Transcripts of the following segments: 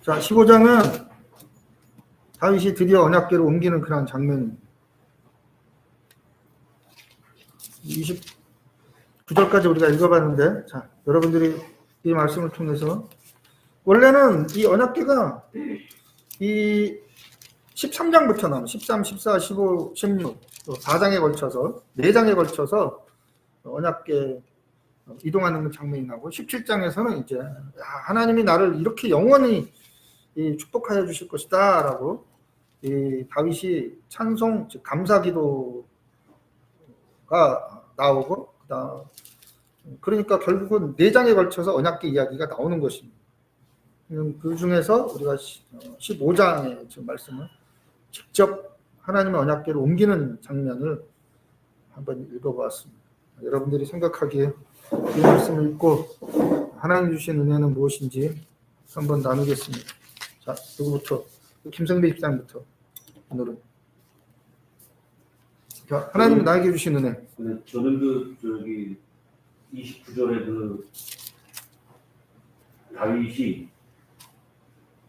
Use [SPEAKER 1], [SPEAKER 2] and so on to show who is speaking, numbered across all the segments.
[SPEAKER 1] 자, 15장은 다윗이 드디어 언약궤를 옮기는 그런 장면입니다. 29절까지 우리가 읽어봤는데, 자, 여러분들이 이 말씀을 통해서 원래는 이 언약궤가 이 13장부터 나오는 13, 14, 15, 16 4장에 걸쳐서 4장에 걸쳐서 언약궤 이동하는 장면이 나오고 17장에서는 이제 하나님이 나를 이렇게 영원히 축복하여 주실 것이다 라고 이 다윗이 찬송 즉 감사 기도가 나오고 그러니까 결국은 4장에 걸쳐서 언약궤 이야기가 나오는 것입니다. 그 중에서 우리가 15장의 지금 말씀을 직접 하나님의 언약궤를 옮기는 장면을 한번 읽어보았습니다. 여러분들이 생각하기에 이 말씀을 읽고 하나님 주신 은혜는 무엇인지 한번 나누겠습니다. 자, 누구부터? 김성배 입장부터 오늘은. 자, 하나님이 나에게 주신 은혜.
[SPEAKER 2] 저는 29절에 다윗이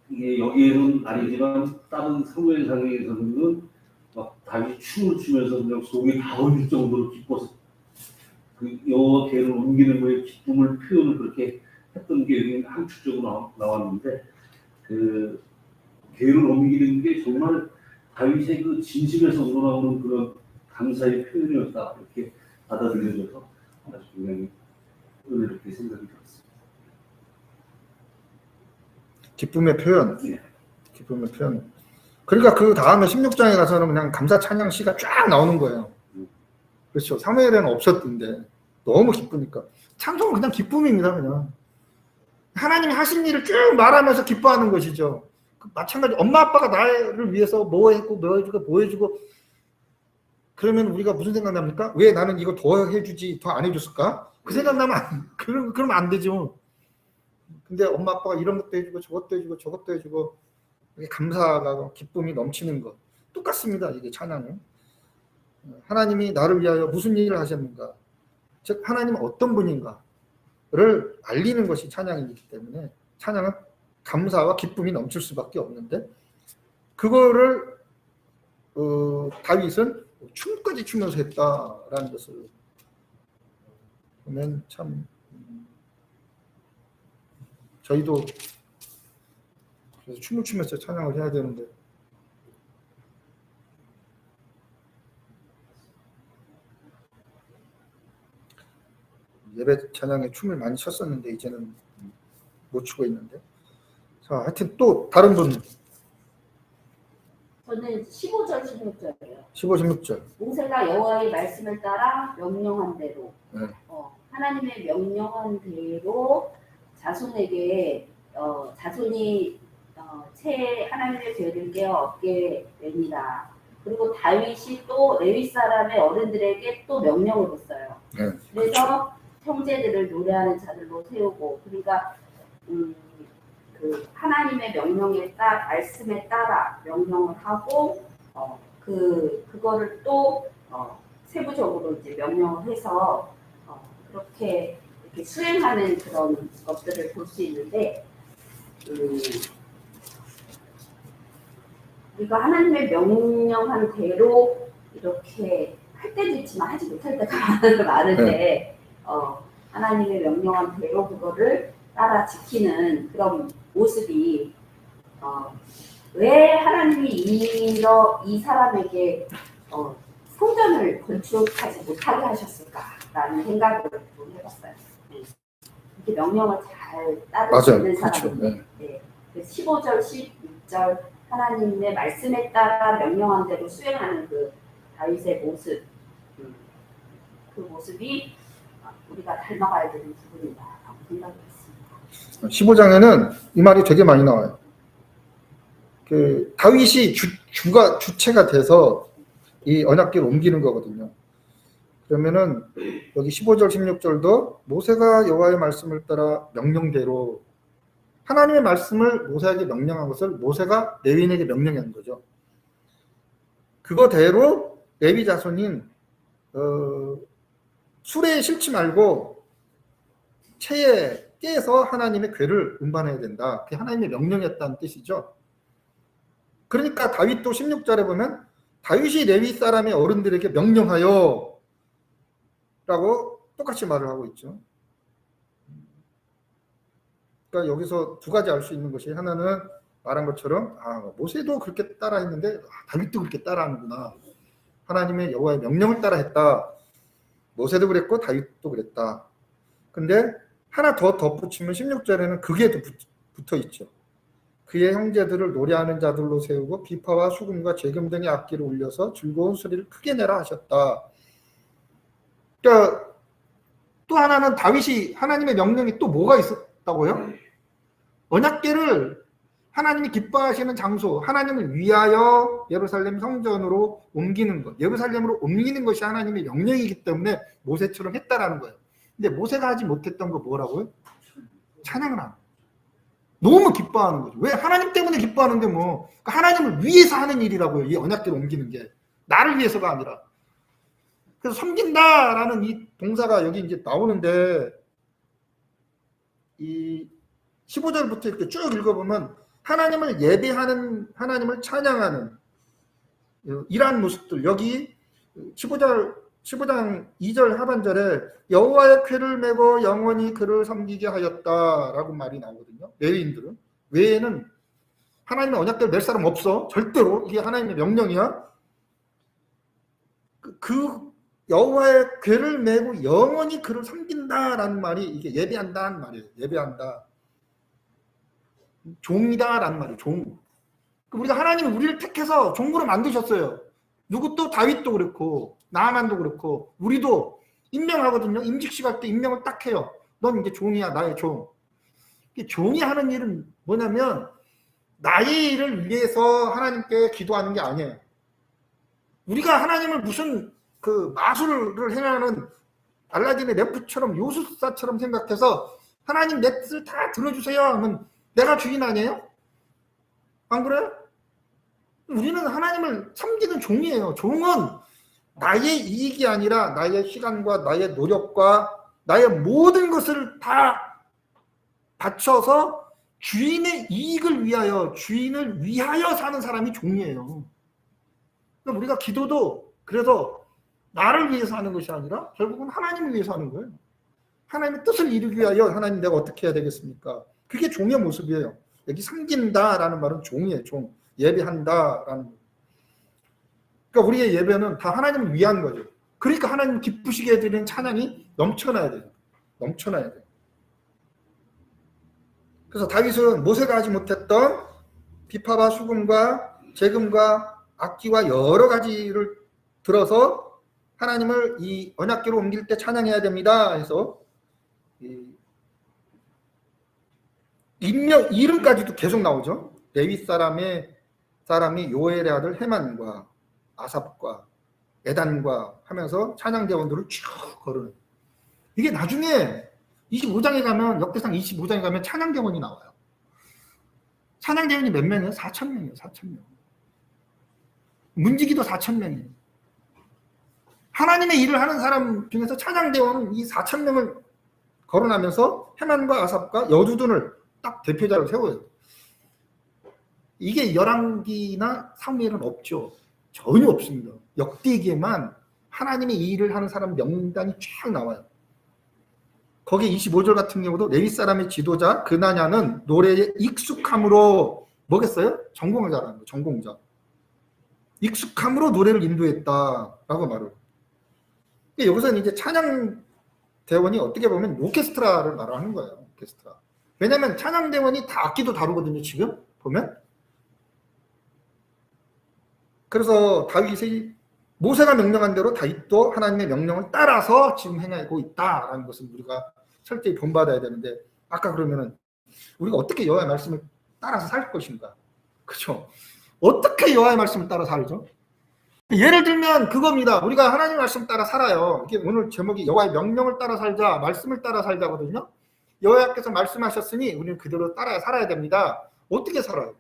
[SPEAKER 2] 이게 여기에는 아니지만 다른 사무엘상에서는 막 다윗이 춤을 추면서 그냥 속이 다 얼릴 정도로 기뻐서 그 여호와 궤를 옮기는 거에 기쁨을 표현을 그렇게 했던 게 여기 함축적으로 나왔는데 그 궤를 옮기는 게 정말 다윗의 그 진심에서 우러나오는 그런 감사의 표현이었다 이렇게 받아들여져서 아주 굉장히 은혜롭게 생각이 들었습니다.
[SPEAKER 1] 기쁨의 표현. 기쁨의 표현. 그러니까 그 다음에 16장에 가서는 그냥 감사 찬양 시가 쫙 나오는 거예요. 그렇죠. 사무엘에는 없었던데 너무 기쁘니까. 찬송은 그냥 기쁨입니다. 그냥 하나님이 하신 일을 쭉 말하면서 기뻐하는 것이죠. 마찬가지 엄마 아빠가 나를 위해서 뭐 했고 뭐 해주고 뭐 해주고 그러면 우리가 무슨 생각납니까? 왜 나는 이거 더 해주지 더 안 해줬을까? 그 생각나면 그러면 안 되죠. 근데 엄마 아빠가 이런 것도 해주고 저것도 해주고 저것도 해주고 이게 감사가 기쁨이 넘치는 것 똑같습니다. 이게 찬양은 하나님이 나를 위하여 무슨 일을 하셨는가 즉 하나님은 어떤 분인가를 알리는 것이 찬양이기 때문에 찬양은 감사와 기쁨이 넘칠 수밖에 없는데 그거를 다윗은 춤까지 추면서 했다라는 것을 보면 참 저희도 그래서 춤을 추면서 찬양을 해야 되는데 예배 찬양에 춤을 많이 췄었는데 이제는 못 추고 있는데 자 하여튼 또 다른 분
[SPEAKER 3] 저는 15절 16절이에요.
[SPEAKER 1] 15, 16절
[SPEAKER 3] 모세가 여호와의 말씀을 따라 명령한 대로
[SPEAKER 1] 네.
[SPEAKER 3] 하나님의 명령한 대로 자손에게 자손이 하나님의 죄를 깨어 얻게 됩니다. 그리고 다윗이 또 레위 사람의 어른들에게 또 명령을 했어요.
[SPEAKER 1] 네,
[SPEAKER 3] 그래서
[SPEAKER 1] 그렇죠. 형제들을
[SPEAKER 3] 노래하는 자들로 세우고 그러니까 그 하나님의 말씀에 따라 명령을 하고 그거를 또 세부적으로 이제 명령을 해서 그렇게 이렇게 수행하는 그런 것들을 볼 수 있는데 우리가 하나님의 명령한 대로 이렇게 할 때도 있지만 하지 못할 때가 많은데 하나님의 명령한 대로 그거를 따라 지키는 그런 모습이 왜 하나님이 이 사람에게 성전을 건축하지 못하게 하셨을까라는 생각을 좀 해봤어요. 이렇게 명령을 잘 따르는 사람.
[SPEAKER 1] 그렇죠.
[SPEAKER 3] 네. 15절, 16절 하나님의 말씀에 따라 명령한 대로 수행하는 그 다윗의 모습, 그 모습이 우리가 닮아가야 되는 부분이다라고 생각을 했습니다.
[SPEAKER 1] 15장에는 이 말이 되게 많이 나와요. 그 다윗이 주체가 돼서 이 언약궤를 옮기는 거거든요. 그러면은 여기 15절 16절도 모세가 여호와의 말씀을 따라 명령대로 하나님의 말씀을 모세에게 명령한 것을 모세가 레위인에게 명령한 거죠. 그거대로 레위 자손인 수레에 싣지 말고 채에 깨서 하나님의 궤를 운반해야 된다. 그게 하나님의 명령이었다는 뜻이죠. 그러니까 다윗도 16절에 보면 다윗이 레위 사람의 어른들에게 명령하여 라고 똑같이 말을 하고 있죠. 그러니까 여기서 두 가지 알 수 있는 것이, 하나는 말한 것처럼 모세도 그렇게 따라했는데 다윗도 그렇게 따라하는구나. 하나님의 여호와의 명령을 따라했다. 모세도 그랬고 다윗도 그랬다. 근데 하나 더 덧붙이면 16절에는 그게 붙어 있죠. 그의 형제들을 노래하는 자들로 세우고 비파와 수금과 재금 등의 악기를 울려서 즐거운 소리를 크게 내라 하셨다. 그러니까 또 하나는 다윗이 하나님의 명령이 또 뭐가 있었다고요? 언약궤를 하나님이 기뻐하시는 장소, 하나님을 위하여 예루살렘 성전으로 옮기는 것, 예루살렘으로 옮기는 것이 하나님의 명령이기 때문에 모세처럼 했다라는 거예요. 근데 모세가 하지 못했던 거 뭐라고요? 찬양을 하는 거예요. 너무 기뻐하는 거죠. 왜? 하나님 때문에 기뻐하는데 뭐. 그러니까 하나님을 위해서 하는 일이라고요. 이 언약궤를 옮기는 게. 나를 위해서가 아니라. 그래서 섬긴다라는 이 동사가 여기 이제 나오는데, 이 15절부터 이렇게 쭉 읽어보면 하나님을 예배하는, 하나님을 찬양하는 이러한 모습들, 여기 15장 2절 하반절에 여호와의 궤를 메고 영원히 그를 섬기게 하였다라고 말이 나오거든요. 레위인들은. 외에는 하나님의 언약궤를 맬 사람 없어. 절대로. 이게 하나님의 명령이야. 그 여호와의 궤를 메고 영원히 그를 섬긴다라는 말이, 이게 예배한다는 말이에요. 예배한다. 종이다라는 말이에요. 종. 우리가 하나님이 우리를 택해서 종으로 만드셨어요. 누구 또 다윗도 그렇고 나아만도 그렇고 우리도 임명하거든요. 임직식 할 때 임명을 딱 해요. 넌 이제 종이야. 나의 종. 종이 하는 일은 뭐냐면 나의 일을 위해서 하나님께 기도하는 게 아니에요. 우리가 하나님을 무슨 그 마술을 행하는 알라딘의 램프처럼 요술사처럼 생각해서 하나님 내 뜻을 다 들어주세요 하면 내가 주인 아니에요? 안 그래요? 우리는 하나님을 섬기는 종이에요. 종은 나의 이익이 아니라 나의 시간과 나의 노력과 나의 모든 것을 다 바쳐서 주인의 이익을 위하여, 주인을 위하여 사는 사람이 종이에요. 그러니까 우리가 기도도 그래서 나를 위해서 하는 것이 아니라 결국은 하나님을 위해서 하는 거예요. 하나님의 뜻을 이루기 위하여 하나님 내가 어떻게 해야 되겠습니까? 그게 종의 모습이에요. 여기 섬긴다라는 말은 종이에요. 종. 예배한다라는 거예요. 그러니까 우리의 예배는 다 하나님을 위한 거죠. 그러니까 하나님 기쁘시게 해드리는 찬양이 넘쳐나야 돼요. 넘쳐나야 돼요. 그래서 다윗은 모세가 하지 못했던 비파와 수금과 재금과 악기와 여러 가지를 들어서 하나님을 이 언약궤로 옮길 때 찬양해야 됩니다. 해서 이름까지도 계속 나오죠. 레위 사람이 요엘의 아들 헤만과 아삽과 에단과 하면서 찬양대원들을 쭉 거르는. 이게 나중에 25장에 가면, 역대상 25장에 가면 찬양대원이 나와요. 찬양대원이 몇 명이에요? 4,000명이에요. 4,000명. 문지기도 4,000명이에요. 하나님의 일을 하는 사람 중에서 찬양대원은 이 4,000명을 거론하면서 헤만과 아삽과 여두둔을 딱 대표자로 세워요. 이게 열왕기나 사무엘은 없죠. 전혀 없습니다. 역대기에만 하나님의 이 일을 하는 사람 명단이 쫙 나와요. 거기 25절 같은 경우도 레위 사람의 지도자 그나냐는 노래에 익숙함으로 뭐겠어요? 전공을 잘하는 거예요. 전공자. 익숙함으로 노래를 인도했다라고 말을. 여기서는 이제 찬양 대원이 어떻게 보면 오케스트라를 말하는 거예요. 오케스트라. 왜냐하면 찬양 대원이 다 악기도 다루거든요. 지금 보면. 그래서 다윗이 모세가 명령한 대로 다윗도 하나님의 명령을 따라서 지금 행하고 있다라는 것을 우리가 철저히 본받아야 되는데, 아까 그러면은 우리가 어떻게 여호와의 말씀을 따라서 살 것인가? 그렇죠? 어떻게 여호와의 말씀을 따라 살죠? 예를 들면 그겁니다. 우리가 하나님의 말씀 따라 살아요. 이게 오늘 제목이 여호와의 명령을 따라 살자, 말씀을 따라 살자거든요. 여호와께서 말씀하셨으니 우리는 그대로 따라 살아야 됩니다. 어떻게 살아요?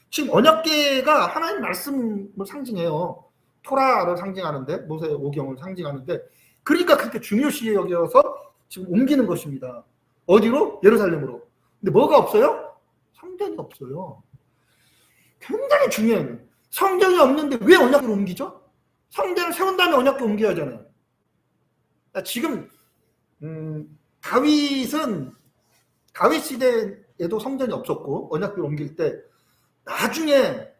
[SPEAKER 1] 지금 언약궤가 하나님 말씀을 상징해요. 토라를 상징하는데, 모세 오경을 상징하는데, 그러니까 그렇게 중요시 여겨서 지금 옮기는 것입니다. 어디로? 예루살렘으로. 근데 뭐가 없어요? 성전이 없어요. 굉장히 중요해요. 성전이 없는데 왜 언약궤를 옮기죠? 성전을 세운 다음에 언약궤 옮겨야 하잖아요. 지금 다윗 시대에도 성전이 없었고 언약궤를 옮길 때 나중에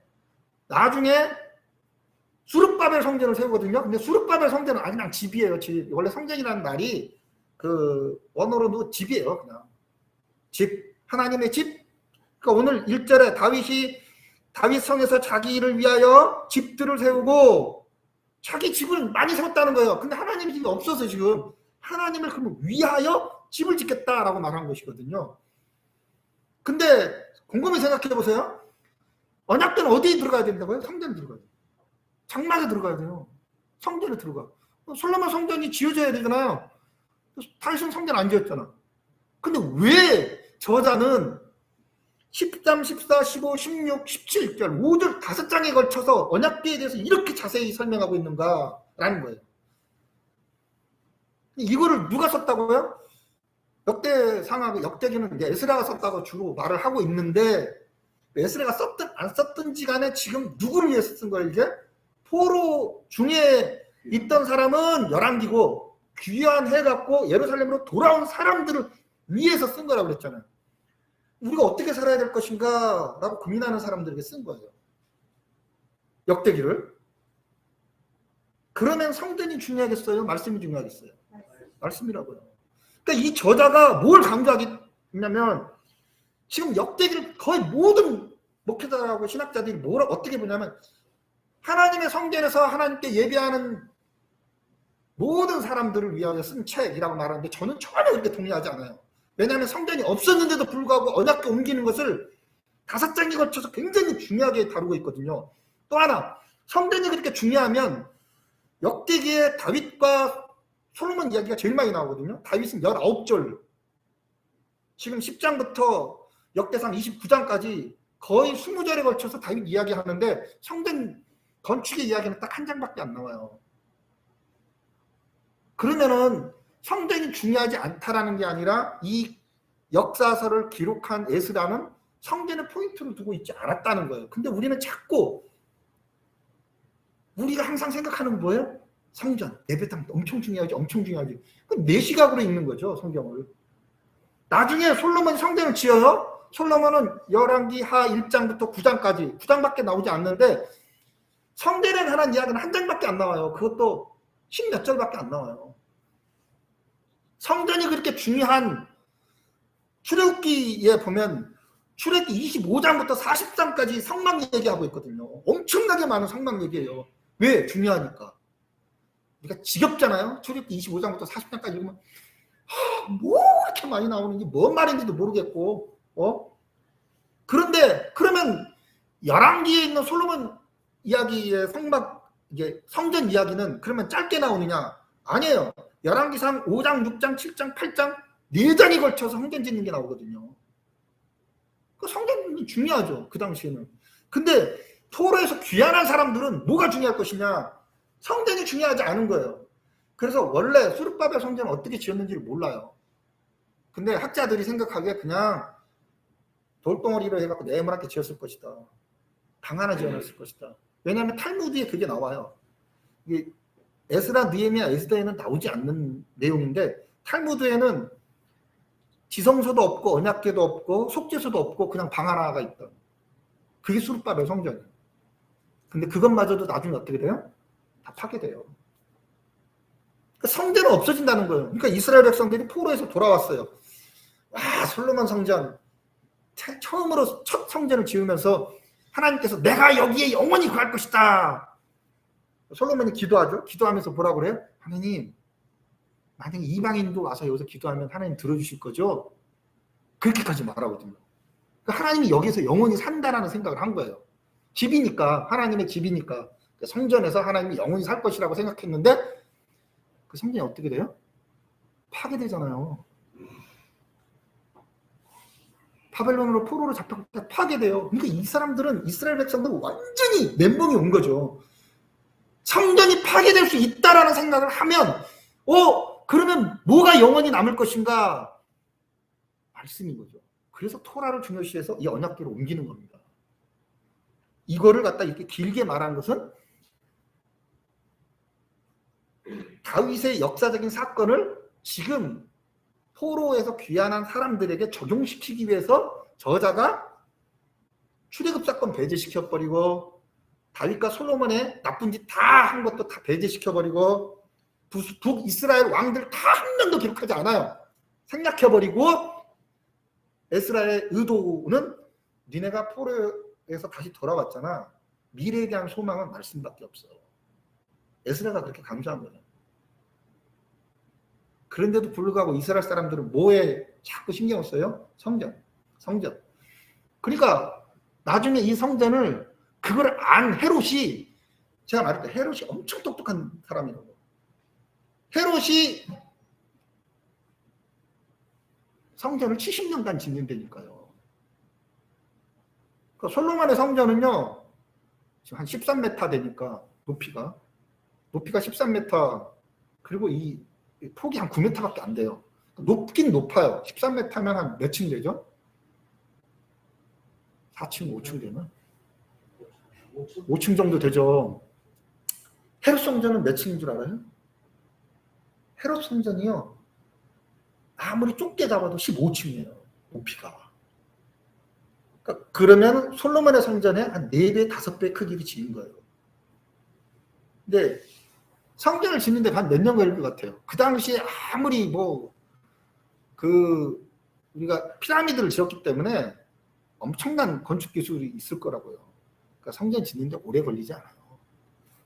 [SPEAKER 1] 수르바벨 성전을 세우거든요. 근데 수르바벨 성전은 그냥 집이에요. 집. 원래 성전이라는 말이 그 원어로도 집이에요. 그냥 집, 하나님의 집. 그러니까 오늘 1절에 다윗 성에서 자기를 위하여 집들을 세우고 자기 집을 많이 세웠다는 거예요. 근데 하나님의 집이 없어서 지금 하나님을 그러면 위하여 집을 짓겠다라고 말한 것이거든요. 근데 곰곰이 생각해 보세요. 언약궤는 어디에 들어가야 된다고요? 성전에 들어가야 돼요. 장막에 들어가야 돼요. 성전에 들어가. 솔로몬 성전이 지어져야 되잖아요. 다윗은 성전 안 지었잖아. 근데 왜 저자는 13, 14, 15, 16, 17절 5절 5장에 걸쳐서 언약궤에 대해서 이렇게 자세히 설명하고 있는가라는 거예요. 이거를 누가 썼다고요? 역대상하고 역대기는 에스라가 썼다고 주로 말을 하고 있는데 에스라가 썼든 안 썼든지 간에 지금 누구를 위해서 쓴 거예요 이게? 포로 중에 있던 사람은 열왕기고 귀환해갖고 예루살렘으로 돌아온 사람들을 위해서 쓴 거라고 그랬잖아요. 우리가 어떻게 살아야 될 것인가 라고 고민하는 사람들에게 쓴 거예요. 역대기를. 그러면 성전이 중요하겠어요? 말씀이 중요하겠어요? 말씀이라고요. 그러니까 이 저자가 뭘 강조하겠냐면 지금 역대기를 거의 모든 목회자하고 신학자들이 어떻게 보냐면 하나님의 성전에서 하나님께 예배하는 모든 사람들을 위하여 쓴 책이라고 말하는데 저는 전혀 그렇게 동의하지 않아요. 왜냐하면 성전이 없었는데도 불구하고 언약궤 옮기는 것을 5장에 걸쳐서 굉장히 중요하게 다루고 있거든요. 또 하나 성전이 그렇게 중요하면 역대기에 다윗과 솔로몬 이야기가 제일 많이 나오거든요. 다윗은 19절 지금 10장부터 역대상 29장까지 거의 20절에 걸쳐서 다윗 이야기하는데 성전 건축의 이야기는 딱 한 장밖에 안 나와요. 그러면은 성전이 중요하지 않다라는 게 아니라 이 역사서를 기록한 에스라는 성전의 포인트를 두고 있지 않았다는 거예요. 근데 우리는 자꾸 우리가 항상 생각하는 건 뭐예요? 성전, 예배당 엄청 중요하지, 엄청 중요하지. 그럼 내 시각으로 읽는 거죠, 성경을. 나중에 솔로몬이 성전을 지어요. 솔로몬은 열왕기 하 1장부터 9장까지 9장밖에 나오지 않는데 성전에 관한 이야기는 한 장밖에 안 나와요. 그것도 10몇 절밖에 안 나와요. 성전이 그렇게 중요한 출애굽기에 보면 출애굽기 25장부터 40장까지 성막 얘기하고 있거든요. 엄청나게 많은 성막 얘기예요. 왜? 중요하니까. 그러니까 지겹잖아요. 출애굽기 25장부터 40장까지 읽으면 뭐 이렇게 많이 나오는지 뭔 말인지도 모르겠고 그런데 그러면 열왕기에 있는 솔로몬 이야기의 성막 이게 성전 이야기는 그러면 짧게 나오느냐? 아니에요. 열왕기상 5장, 6장, 7장, 8장 4장에 걸쳐서 성전 짓는 게 나오거든요. 그 성전이 중요하죠. 그 당시에는. 근데 토로에서 귀환한 사람들은 뭐가 중요할 것이냐? 성전이 중요하지 않은 거예요. 그래서 원래 수르바벨 성전을 어떻게 지었는지를 몰라요. 근데 학자들이 생각하기에 그냥 돌덩어리로 해갖고 네모나게 지었을 것이다. 방 하나 지어놨을 것이다. 왜냐하면 탈무드에 그게 나와요. 이게 에스라, 느헤미야, 에스더에는 나오지 않는 내용인데 탈무드에는 지성소도 없고 언약궤도 없고 속죄소도 없고 그냥 방 하나가 있다. 그게 수르바벨 성전이에요. 근데 그것마저도 나중에 어떻게 돼요? 다 파괴돼요. 그러니까 성전은 없어진다는 거예요. 그러니까 이스라엘 백성들이 포로에서 돌아왔어요. 와, 솔로몬 성전 처음으로 첫 성전을 지으면서 하나님께서 내가 여기에 영원히 거할 것이다. 솔로몬이 기도하죠. 기도하면서 뭐라고 그래요? 하나님, 만약에 이방인도 와서 여기서 기도하면 하나님 들어주실 거죠? 그렇게까지 말하거든요. 그러니까 하나님이 여기서 영원히 산다라는 생각을 한 거예요. 집이니까, 하나님의 집이니까 성전에서 하나님이 영원히 살 것이라고 생각했는데 그 성전이 어떻게 돼요? 파괴되잖아요. 바벨론으로 포로로 잡혀 파괴돼요. 그러니까 이 사람들은 이스라엘 백성들은 완전히 멘붕이 온 거죠. 성전이 파괴될 수 있다라는 생각을 하면 그러면 뭐가 영원히 남을 것인가? 말씀인 거죠. 그래서 토라를 중요시해서 이 언약궤로 옮기는 겁니다. 이거를 갖다 이렇게 길게 말한 것은 다윗의 역사적인 사건을 지금 포로에서 귀환한 사람들에게 적용시키기 위해서 저자가 출애굽 사건 배제시켜버리고 다윗과 솔로몬의 나쁜 짓 다 한 것도 다 배제시켜버리고 북이스라엘 왕들 다 한 명도 기록하지 않아요. 생략해버리고 에스라의 의도는 니네가 포로에서 다시 돌아왔잖아. 미래에 대한 소망은 말씀밖에 없어. 에스라가 그렇게 강조한 거예요. 그런데도 불구하고 이스라엘 사람들은 뭐에 자꾸 신경을 써요? 성전. 그러니까 나중에 이 성전을 그걸 안 헤롯이 제가 말했죠. 헤롯이 엄청 똑똑한 사람이라고. 헤롯이 성전을 70년간 짓는다니까요. 그러니까 솔로몬의 성전은요. 지금 한 13m 되니까 높이가 13m 그리고 이 폭이 한 9m밖에 안 돼요. 높긴 높아요. 13m면 한 몇 층 되죠? 4층, 5층 되나? 5층 정도 되죠. 헤롯 성전은 몇 층인 줄 알아요? 헤롯 성전이요. 아무리 좁게 잡아도 15층이에요. 높이가. 그러니까 그러면 솔로몬의 성전에 한 4배, 5배 크기를 지은 거예요. 근데 성전을 짓는데 한 몇 년 걸릴 것 같아요. 그 당시에 아무리 우리가 피라미드를 지었기 때문에 엄청난 건축 기술이 있을 거라고요. 그러니까 성전 짓는데 오래 걸리지 않아요.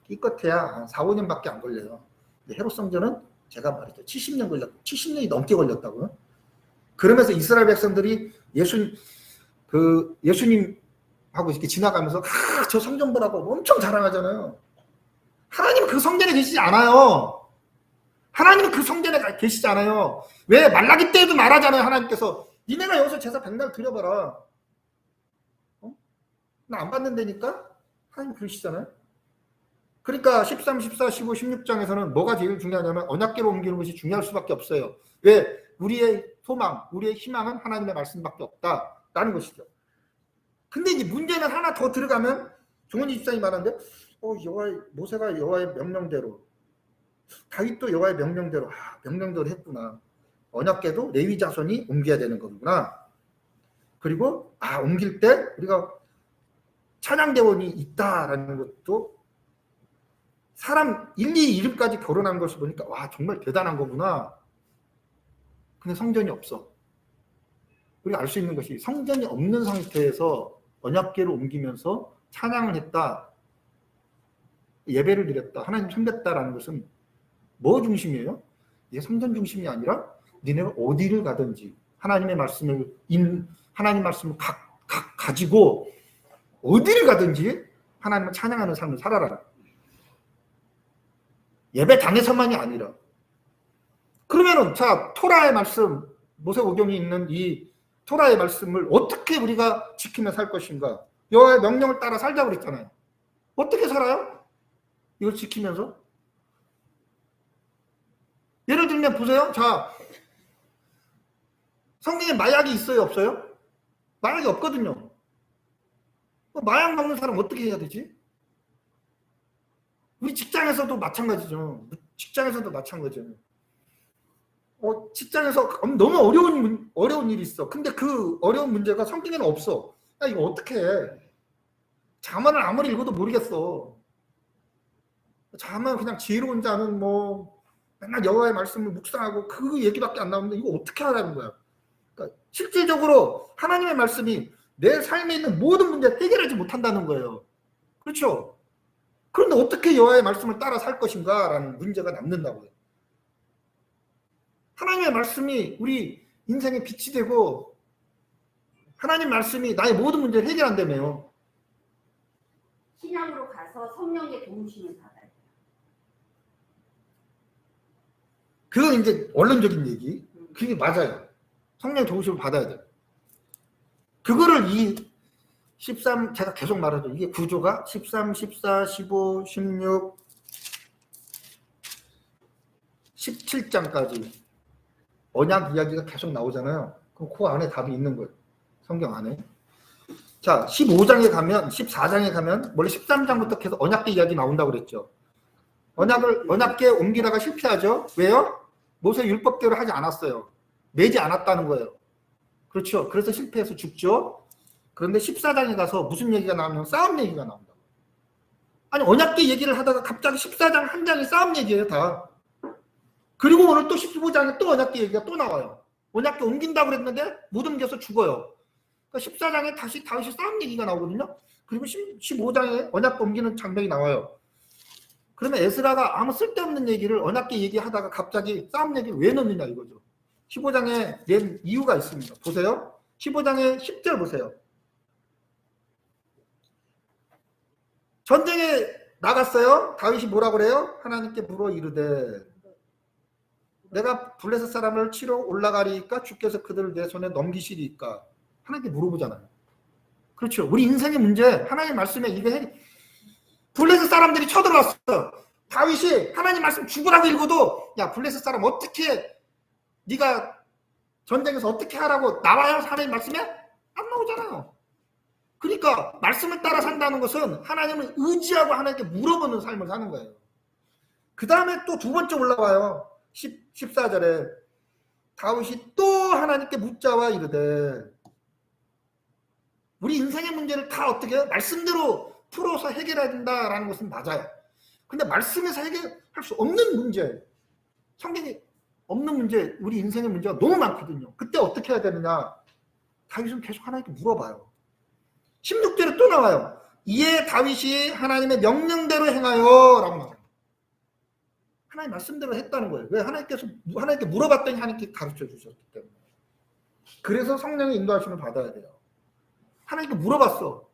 [SPEAKER 1] 기껏해야 한 4, 5년밖에 안 걸려요. 근데 헤롯 성전은 제가 말했죠. 70년이 넘게 걸렸다고요. 그러면서 이스라엘 백성들이 예수님하고 이렇게 지나가면서 저 성전 보라고 엄청 자랑하잖아요. 하나님은 그 성전에 계시지 않아요. 하나님은 그 성전에 계시지 않아요. 왜 말라기 때에도 말하잖아요. 하나님께서 니네가 여기서 제사 백날 드려봐라. 나 안 받는다니까? 하나님 그러시잖아요. 그러니까 13, 14, 15, 16장에서는 뭐가 제일 중요하냐면 언약궤로 옮기는 것이 중요할 수밖에 없어요. 왜? 우리의 소망, 우리의 희망은 하나님의 말씀밖에 없다라는 것이죠. 근데 이제 문제는 하나 더 들어가면 종언 24이 말하는데 모세가 여호와의 명령대로 다윗도 여호와의 명령대로 명령대로 했구나. 언약궤도 레위 자손이 옮겨야 되는 거구나. 그리고 옮길 때 우리가 찬양대원이 있다라는 것도 사람 1, 2 이름까지 결혼한 것을 보니까 와 정말 대단한 거구나. 근데 성전이 없어. 우리가 알 수 있는 것이 성전이 없는 상태에서 언약궤를 옮기면서 찬양을 했다. 예배를 드렸다. 하나님 섬겼다라는 것은 뭐 중심이에요? 이게 성전 중심이 아니라 니네가 어디를 가든지 하나님 말씀을 가지고 어디를 가든지 하나님을 찬양하는 삶을 살아라. 예배당에서만이 아니라. 그러면은 자 토라의 말씀 모세오경이 있는 이 토라의 말씀을 어떻게 우리가 지키며 살 것인가. 여호와의 명령을 따라 살자고 그랬잖아요. 어떻게 살아요? 이걸 지키면서. 예를 들면 보세요. 자 성경에 마약이 있어요? 없어요? 마약이 없거든요. 마약 먹는 사람 어떻게 해야 되지? 우리 직장에서도 마찬가지죠. 직장에서 너무 어려운 일이 있어. 근데 그 어려운 문제가 성경에는 없어. 야, 이거 어떻게 해? 자문을 아무리 읽어도 모르겠어. 자만 그냥 지혜로운 자는 맨날 여호와의 말씀을 묵상하고 그 얘기밖에 안 나오는데 이거 어떻게 하라는 거야? 그러니까 실질적으로 하나님의 말씀이 내 삶에 있는 모든 문제를 해결하지 못한다는 거예요. 그렇죠? 그런데 어떻게 여호와의 말씀을 따라 살 것인가라는 문제가 남는다고요. 하나님의 말씀이 우리 인생의 빛이 되고 하나님 말씀이 나의 모든 문제를 해결한다며요.
[SPEAKER 3] 신앙으로 가서 성령의 도우심을 받아요.
[SPEAKER 1] 그건 이제 원론적인 얘기. 그게 맞아요. 성령의 도우심을 받아야 돼요. 그거를 이 13 제가 계속 말하죠. 이게 구조가 13, 14, 15, 16, 17장까지 언약 이야기가 계속 나오잖아요. 그럼 그 안에 답이 있는 거예요. 성경 안에. 자, 15장에 가면, 14장에 가면, 원래 13장부터 계속 언약궤 이야기 나온다고 그랬죠. 언약궤 옮기다가 실패하죠. 왜요? 모세 율법대로 하지 않았어요. 매지 않았다는 거예요. 그렇죠. 그래서 실패해서 죽죠. 그런데 14장에 가서 무슨 얘기가 나오면 싸움 얘기가 나온다. 아니, 언약궤 얘기를 하다가 갑자기 14장 한 장이 싸움 얘기예요, 다. 그리고 오늘 또 15장에 또 언약궤 얘기가 또 나와요. 언약궤 옮긴다고 그랬는데 못 옮겨서 죽어요. 그러니까 14장에 다시 싸움 얘기가 나오거든요. 그리고 15장에 언약궤 옮기는 장면이 나와요. 그러면 에스라가 아무 쓸데없는 얘기를 언약궤 얘기하다가 갑자기 싸움 얘기를 왜 넣느냐 이거죠. 15장에 낸 이유가 있습니다. 보세요. 15장의 10절 보세요. 전쟁에 나갔어요. 다윗이 뭐라고 그래요? 하나님께 물어 이르되 내가 블레셋 사람을 치러 올라가리까 주께서 그들을 내 손에 넘기시리까? 하나님께 물어보잖아요. 그렇죠. 우리 인생의 문제 하나님 말씀에 이게 블레셋 사람들이 쳐들어왔어. 다윗이 하나님 말씀 죽으라고 읽어도 야 블레셋 사람 어떻게 네가 전쟁에서 어떻게 하라고 나와요? 하나님 말씀에? 안 나오잖아요. 그러니까 말씀을 따라 산다는 것은 하나님을 의지하고 하나님께 물어보는 삶을 사는 거예요. 그 다음에 또 두 번째 올라와요. 14절에 다윗이 또 하나님께 묻자와 이르되 우리 인생의 문제를 다 어떻게 해요? 말씀대로 풀어서 해결해야 된다라는 것은 맞아요. 근데 말씀에서 해결할 수 없는 문제, 성경이 없는 문제, 우리 인생의 문제가 너무 많거든요. 그때 어떻게 해야 되느냐? 다윗은 계속 하나님께 물어봐요. 16절에 또 나와요. 이에 다윗이 하나님의 명령대로 행하여 라고 말해요. 하나님 말씀대로 했다는 거예요. 왜? 하나님께 물어봤더니 하나님께 가르쳐 주셨기 때문에. 그래서 성령의 인도하심을 받아야 돼요. 하나님께 물어봤어.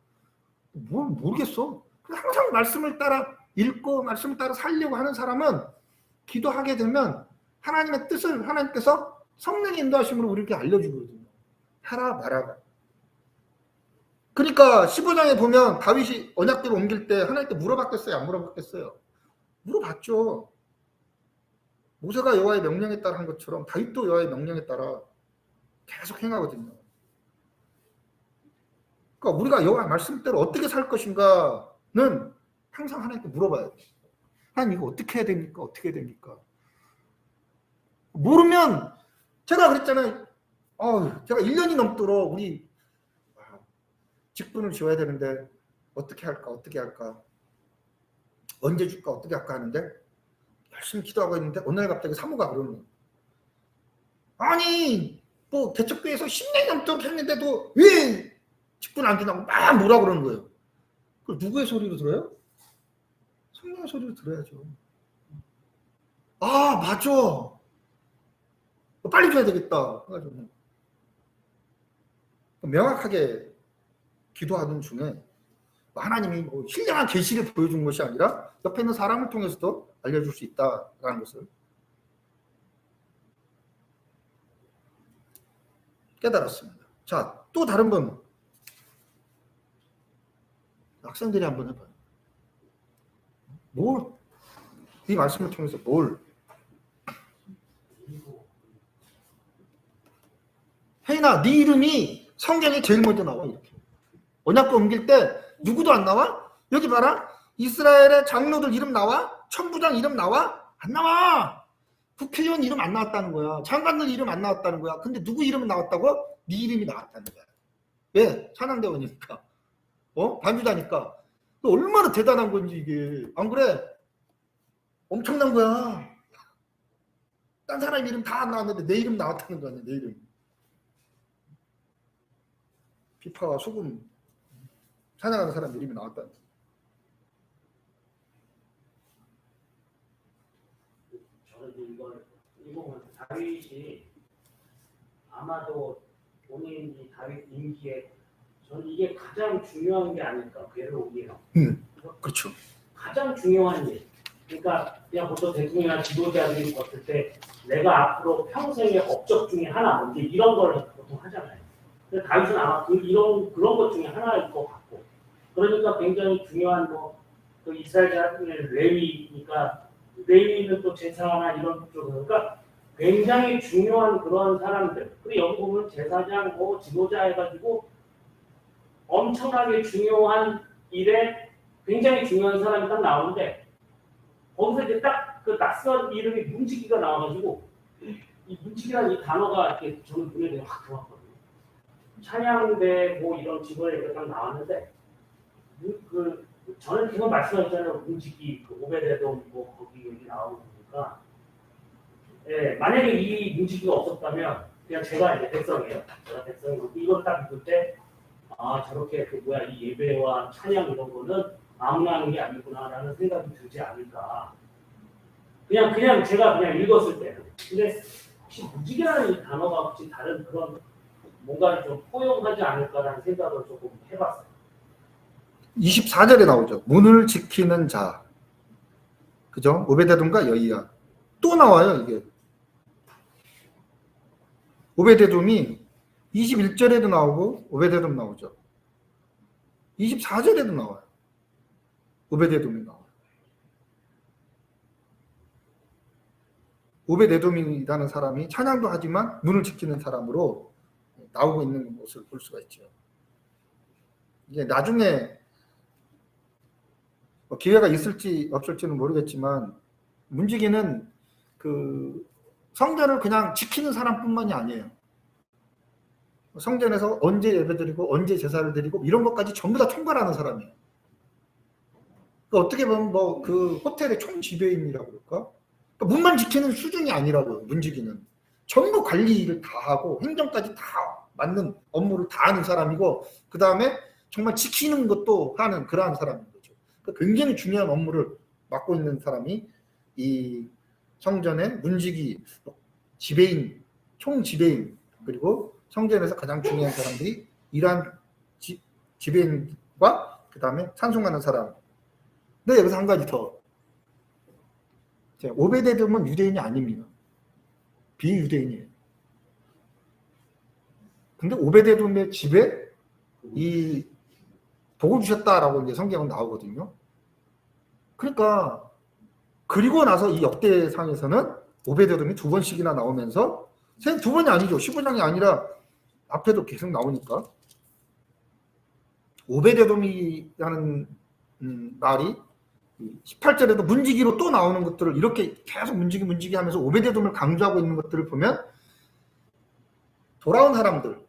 [SPEAKER 1] 뭘 모르겠어. 항상 말씀을 따라 읽고 말씀을 따라 살려고 하는 사람은 기도하게 되면 하나님의 뜻을 하나님께서 성령의 인도하심으로 우리에게 알려주거든요. 하라 말아라. 그러니까 15장에 보면 다윗이 언약궤를 옮길 때 하나님께 물어봤겠어요? 안 물어봤겠어요? 물어봤죠. 모세가 여호와의 명령에 따라 한 것처럼 다윗도 여호와의 명령에 따라 계속 행하거든요. 그러니까 우리가 여호와 말씀대로 어떻게 살 것인가는 항상 하나님께 물어봐야 돼요. 하나님 이거 어떻게 해야 됩니까? 어떻게 해야 됩니까? 모르면 제가 그랬잖아요. 제가 1년이 넘도록 우리 직분을 지어야 되는데 어떻게 할까? 언제 줄까? 어떻게 할까 하는데 열심히 기도하고 있는데 어느 날 갑자기 사모가 그러는 거예요. 아니 뭐 개척교회에서 10년이 넘도록 했는데도 왜 직분 안 주냐고 막 뭐라 그러는 거예요. 그걸 누구의 소리로 들어요? 성령의 소리로 들어야죠. 아 맞아. 빨리 줘야 되겠다. 해가지고 명확하게 기도하는 중에 하나님이 뭐 신령한 계시를 보여준 것이 아니라 옆에 있는 사람을 통해서도 알려줄 수 있다라는 것을 깨달았습니다. 자, 또 다른 분 학생들이 한번 해봐요. 이 말씀을 통해서 혜인아, 네 이름이 성경에 제일 먼저 나와. 이렇게 언약궤 옮길 때 누구도 안 나와? 여기 봐라. 이스라엘의 장로들 이름 나와? 천부장 이름 나와? 안 나와. 국회의원 이름 안 나왔다는 거야. 장관들 이름 안 나왔다는 거야. 근데 누구 이름은 나왔다고? 네 이름이 나왔다는 거야. 왜? 찬양대원이니까. 반주자니까. 얼마나 대단한 건지 이게. 안 그래? 엄청난 거야. 딴 사람 이름 다 안 나왔는데 내 이름 나왔다는 거 아니야. 내 이름. 비파와 소금 찬양하는 사람 이름이 나왔다는 거야.
[SPEAKER 4] 저는 이거 다윗이 아마도 본인이 다윗 임기에 저는 이게 가장 중요한 게 아닐까 괴로움이에요.
[SPEAKER 1] 그렇죠.
[SPEAKER 4] 가장 중요한 일. 그러니까 그냥 보통 대통령이나 지도자들이 봤을 때 내가 앞으로 평생의 업적 중에 하나 이제 이런 걸 보통 하잖아요. 근데 다윗은 아마 그런 것 중에 하나일 것 같고 그러니까 굉장히 중요한 그 이스라엘 레위니까 레위는 또 제사나 이런 쪽 그러니까 굉장히 중요한 그런 사람들. 그리고 여기 보면 제사장, 뭐 지도자 해가지고 엄청나게 중요한 일에 굉장히 중요한 사람이 딱 나오는데 거기서 이제 딱 그 낯선 이름이 문지기가 나와가지고 이 문지기라는 이 단어가 이렇게 저는 눈에 되게 확 들어왔거든요. 찬양대 뭐 이런 직원에 이렇게 딱 나왔는데 저는 그거 말씀하셨잖아요. 문지기, 그 오베데돔 뭐 거기 여기 나오는 거니까. 예, 만약에 이 문지기가 없었다면 그냥 제가 이제 백성이에요. 제가 백성이고 이걸 딱 읽을 때 아 저렇게 그 뭐야 이 예배와 찬양 이런 거는 아무나 하는 게 아니구나라는 생각이 들지 않을까. 그냥 제가 그냥 읽었을 때는. 근데 혹시 문지기라는 이 단어가 혹시 다른 그런 뭔가를 좀 포용하지 않을까라는 생각을 조금 해봤어요.
[SPEAKER 1] 24절에 나오죠. 문을 지키는 자. 그죠? 오베데돔과 여이야. 또 나와요, 이게. 오베데돔이 21절에도 나오고 오베데돔 나오죠. 24절에도 나와요. 오베데돔이 나와요. 오베데돔이라는 사람이 찬양도 하지만 문을 지키는 사람으로 나오고 있는 것을 볼 수가 있죠. 이게 나중에 뭐 기회가 있을지 없을지는 모르겠지만 문지기는 그 성전을 그냥 지키는 사람뿐만이 아니에요. 성전에서 언제 예배드리고 언제 제사를 드리고 이런 것까지 전부 다 총괄하는 사람이에요. 그러니까 어떻게 보면 뭐 그 호텔의 총지배인이라고 그럴까? 그러니까 문만 지키는 수준이 아니라고요. 문지기는 전부 관리를 다 하고 행정까지 다 맞는 업무를 다 하는 사람이고 그 다음에 정말 지키는 것도 하는 그러한 사람인 거죠. 그러니까 굉장히 중요한 업무를 맡고 있는 사람이 이 성전의 문지기, 지배인, 총지배인, 그리고 성전에서 가장 중요한 사람들이 이러한 지배인과 그 다음에 찬송하는 사람. 근데 여기서 한 가지 더. 오베데돔은 유대인이 아닙니다. 비유대인이에요. 근데 오베데돔의 집에 이 복을 주셨다라고 이제 성경은 나오거든요. 그러니까 그리고 나서 이 역대상에서는 오베데돔이 2번씩이나 나오면서 두 번이 아니죠. 15장이 아니라 앞에도 계속 나오니까 오베데돔이라는 말이 18절에도 문지기로 또 나오는 것들을 이렇게 계속 문지기 하면서 오베데돔을 강조하고 있는 것들을 보면 돌아온 사람들,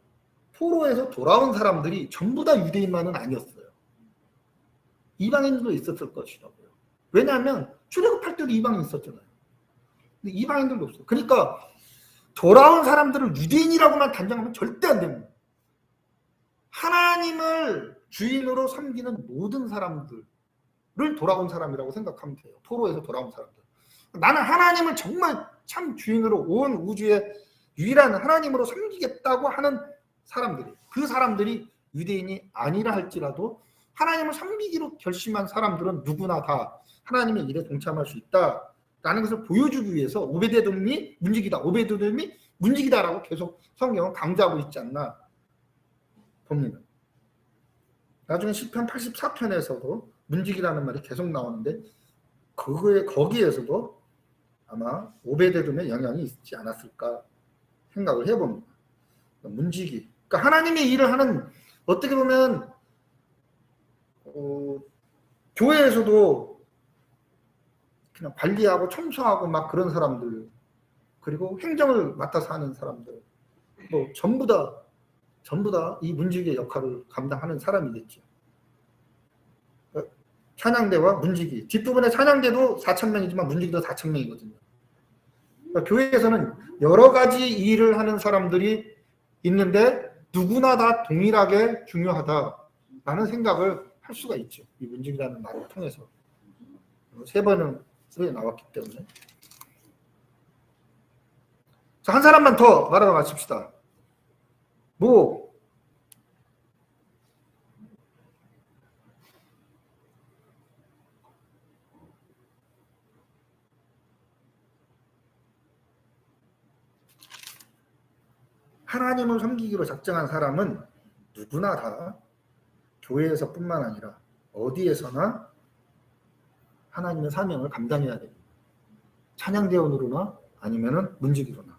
[SPEAKER 1] 포로에서 돌아온 사람들이 전부 다 유대인만은 아니었어요. 이방인들도 있었을 것이라고요. 왜냐하면 출애굽할 때도 이방인 있었잖아요. 근데 이방인들도 없어요. 그러니까 돌아온 사람들을 유대인이라고만 단정하면 절대 안 됩니다. 하나님을 주인으로 섬기는 모든 사람들을 돌아온 사람이라고 생각하면 돼요. 포로에서 돌아온 사람들. 나는 하나님을 정말 참 주인으로 온 우주의 유일한 하나님으로 섬기겠다고 하는 사람들이, 그 사람들이 유대인이 아니라 할지라도 하나님을 섬기기로 결심한 사람들은 누구나 다 하나님의 일에 동참할 수 있다라는 것을 보여주기 위해서 오베데돔이 문지기다, 오베데돔이 문지기다라고 계속 성경은 강조하고 있지 않나 봅니다. 나중에 시편 84편에서도 문지기라는 말이 계속 나오는데 거기에서도 아마 오베데돔의 영향이 있지 않았을까 생각을 해봅니다. 문지기. 그러니까 하나님의 일을 하는, 어떻게 보면 교회에서도 그냥 관리하고 청소하고 막 그런 사람들, 그리고 행정을 맡아서 하는 사람들, 뭐 전부 다 이 문지기의 역할을 감당하는 사람이겠죠. 찬양대와 문지기, 뒷부분에 찬양대도 4,000명이지만 문지기도 4,000명이거든요. 그러니까 교회에서는 여러 가지 일을 하는 사람들이 있는데 누구나 다 동일하게 중요하다라는 생각을 할 수가 있죠. 이 문지기라는 말을 통해서 3번은 쓰여 나왔기 때문에. 자, 한 사람만 더 말하러 마칩시다. 하나님을 섬기기로 작정한 사람은 누구나 다 교회에서뿐만 아니라 어디에서나 하나님의 사명을 감당해야 됩니다. 찬양대원으로나 아니면은 문지기로나.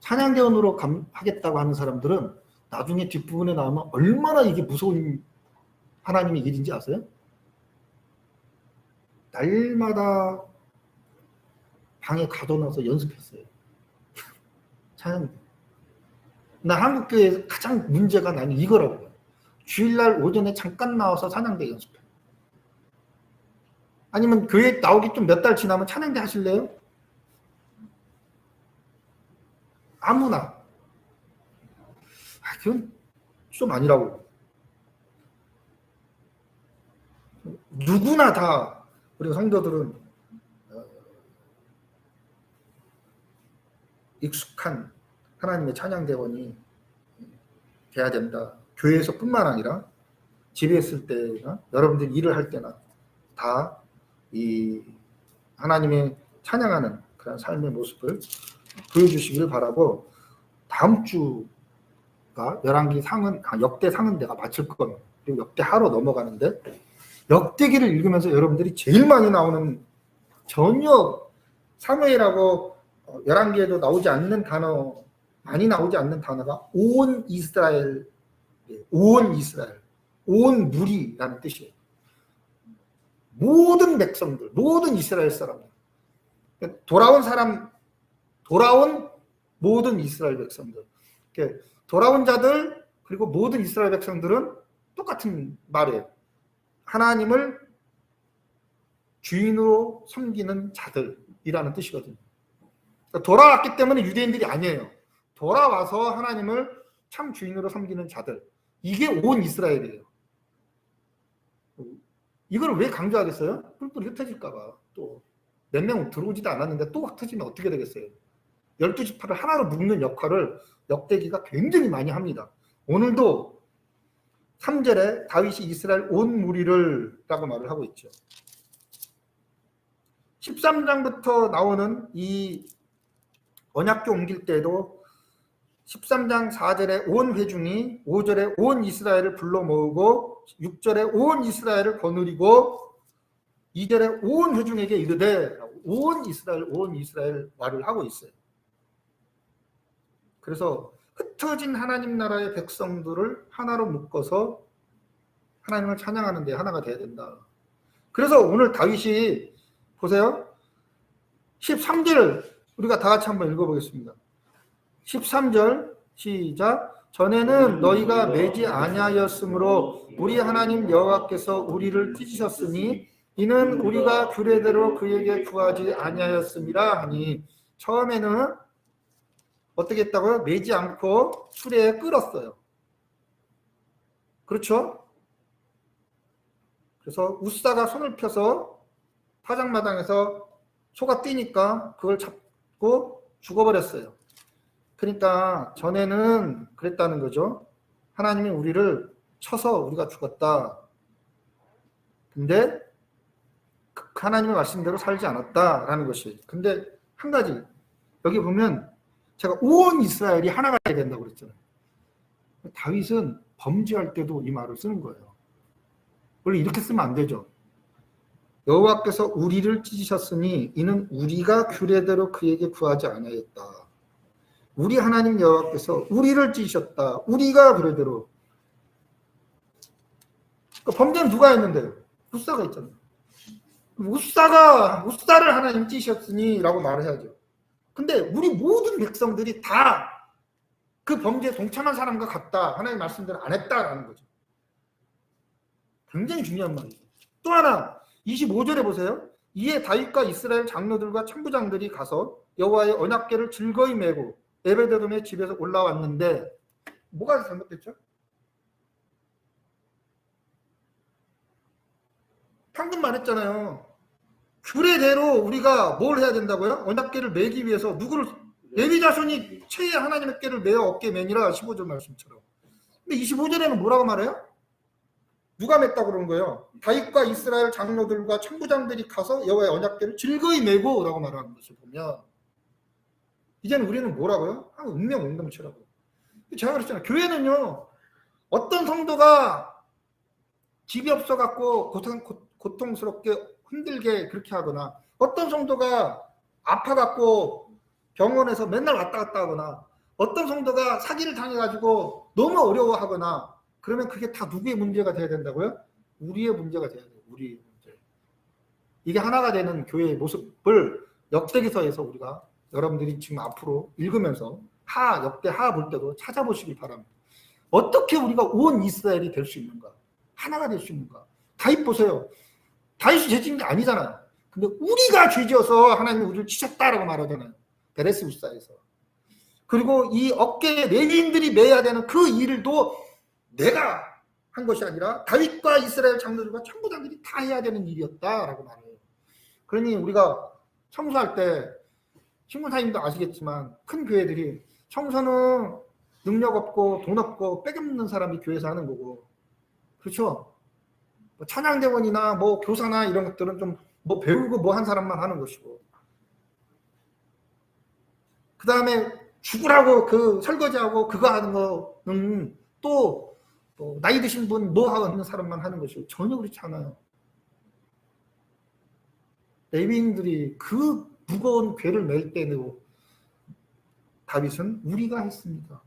[SPEAKER 1] 찬양대원으로 하겠다고 하는 사람들은 나중에 뒷부분에 나오면 얼마나 이게 무서운 하나님의 일인지 아세요? 날마다 방에 가둬놔서 연습했어요. 찬양. 나 한국교회에서 가장 문제가 나는 이거라고요. 주일날 오전에 잠깐 나와서 찬양대 연습해. 아니면 교회 나오기 좀 몇 달 지나면 찬양대 하실래요? 아무나. 그건 좀 아니라고. 누구나 다 우리 성도들은 익숙한 하나님의 찬양대원이 돼야 된다. 교회에서뿐만 아니라 집에 있을 때나 여러분들 일을 할 때나 다 이 하나님의 찬양하는 그런 삶의 모습을 보여주시길 바라고, 다음 주가 열왕기 상은 역대 상은 내가 마칠 겁니다. 그리고 역대 하로 넘어가는데, 역대기를 읽으면서 여러분들이 제일 많이 나오는, 전혀 사무엘하고 열왕기에도 나오지 않는 단어, 많이 나오지 않는 단어가 온 이스라엘, 온 이스라엘, 온 무리라는 뜻이에요. 모든 백성들, 모든 이스라엘 사람들, 돌아온 사람, 돌아온 모든 이스라엘 백성들, 돌아온 자들, 그리고 모든 이스라엘 백성들은 똑같은 말이에요. 하나님을 주인으로 섬기는 자들이라는 뜻이거든요. 돌아왔기 때문에 유대인들이 아니에요. 돌아와서 하나님을 참 주인으로 섬기는 자들, 이게 온 이스라엘이에요. 이걸 왜 강조하겠어요? 뿔뿔이 흩어질까봐. 또 몇 명 들어오지도 않았는데 또 흩어지면 어떻게 되겠어요? 12지파를 하나로 묶는 역할을 역대기가 굉장히 많이 합니다. 오늘도 3절에 다윗이 이스라엘 온 무리를 라고 말을 하고 있죠. 13장부터 나오는 이 언약궤 옮길 때에도 13장 4절에 온 회중이, 5절에 온 이스라엘을 불러 모으고, 6절에 온 이스라엘을 거느리고, 2절에 온 회중에게 이르되, 온 이스라엘 말을 하고 있어요. 그래서 흩어진 하나님 나라의 백성들을 하나로 묶어서 하나님을 찬양하는 데 하나가 돼야 된다. 그래서 오늘 다윗이 보세요. 13절 우리가 다 같이 한번 읽어보겠습니다. 13절 시작. 전에는 너희가 매지 아니하였으므로 우리 하나님 여호와께서 우리를 찢으셨으니 이는 우리가 규례대로 그에게 구하지 아니하였음이라 하니, 처음에는 어떻게 했다고요? 매지 않고 수레에 끌었어요. 그렇죠? 그래서 우사가 손을 펴서 파장마당에서 소가 뛰니까 그걸 잡고 죽어버렸어요. 그러니까 전에는 그랬다는 거죠. 하나님이 우리를 쳐서 우리가 죽었다. 근데 하나님의 말씀대로 살지 않았다라는 것이. 근데 한 가지, 여기 보면 제가 온 이스라엘이 하나가 돼야 된다고 그랬잖아요. 다윗은 범죄할 때도 이 말을 쓰는 거예요. 원래 이렇게 쓰면 안 되죠. 여호와께서 우리를 찢으셨으니 이는 우리가 규례대로 그에게 구하지 아니하였다. 우리 하나님 여호와께서 우리를 찢으셨다. 우리가 규례대로. 그러니까 범죄는 누가 했는데요? 우사가 있잖아요. 우사를 하나님 찢으셨으니 라고 말을 해야죠. 근데 우리 모든 백성들이 다 그 범죄에 동참한 사람과 같다. 하나님 말씀대로 안 했다라는 거죠. 굉장히 중요한 말이죠. 또 하나 25절에 보세요. 이에 다윗과 이스라엘 장로들과 천부장들이 가서 여호와의 언약궤를 즐거이 메고 에베드돔의 집에서 올라왔는데, 뭐가 잘못됐죠? 방금 말했잖아요. 규례대로 우리가 뭘 해야 된다고요? 언약궤를 메기 위해서 누구를, 레위 자손이 최애 하나님의 궤를 메어 어깨에 매니라, 15절 말씀처럼. 근데 25절에는 뭐라고 말해요? 누가 맸다고 그러는 거예요? 다윗과 이스라엘 장로들과 천부장들이 가서 여호와의 언약궤를 즐거이 메고 라고 말하는 것을 보면, 이제는 우리는 뭐라고요? 운명 공동체라고. 제가 그랬잖아요. 교회는요, 어떤 성도가 집이 없어갖고 고통스럽게 힘들게 그렇게 하거나, 어떤 성도가 아파갖고 병원에서 맨날 왔다 갔다 하거나 어떤 성도가 사기를 당해가지고 너무 어려워하거나 그러면 그게 다 누구의 문제가 돼야 된다고요? 우리의 문제가 돼야 돼요. 우리의 문제. 이게 하나가 되는 교회의 모습을 역대기서에서 우리가 여러분들이 지금 앞으로 읽으면서 역대 하 볼 때도 찾아보시길 바랍니다. 어떻게 우리가 온 이스라엘이 될 수 있는가? 하나가 될 수 있는가? 다윗 보세요. 다윗이 죄진 게 아니잖아요. 근데 우리가 죄지어서 하나님이 우리를 치셨다라고 말하잖아요. 베레스 불사에서. 그리고 이 어깨에 레위인들이 매야 되는 그 일도 내가 한 것이 아니라 다윗과 이스라엘 장로들과 천부장들이 다 해야 되는 일이었다라고 말해요. 그러니 우리가 청소할 때 신문사님도 아시겠지만 큰 교회들이 청소는 능력 없고 돈 없고 빼없는 사람이 교회에서 하는 거고, 그렇죠? 뭐 찬양대원이나 뭐 교사나 이런 것들은 좀 뭐 배우고 뭐 한 사람만 하는 것이고, 그 다음에 죽으라고 그 설거지하고 그거 하는 거는 또 나이 드신 분 뭐 하는 사람만 하는 것이고 전혀 그렇지 않아요. 레위인들이 그 무거운 궤를 맬 때는 다윗은 우리가 했습니다.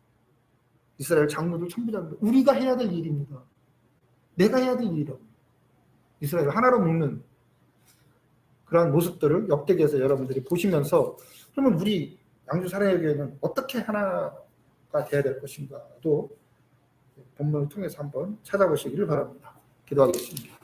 [SPEAKER 1] 이스라엘 장로들 천부장들 우리가 해야 될 일입니다. 내가 해야 될 일이라고. 이스라엘을 하나로 묶는 그러한 모습들을 역대기에서 여러분들이 보시면서 그러면 우리 양주 사랑의 교회는 어떻게 하나가 돼야 될 것인가도 본문을 통해서 한번 찾아보시기를 바랍니다. 기도하겠습니다.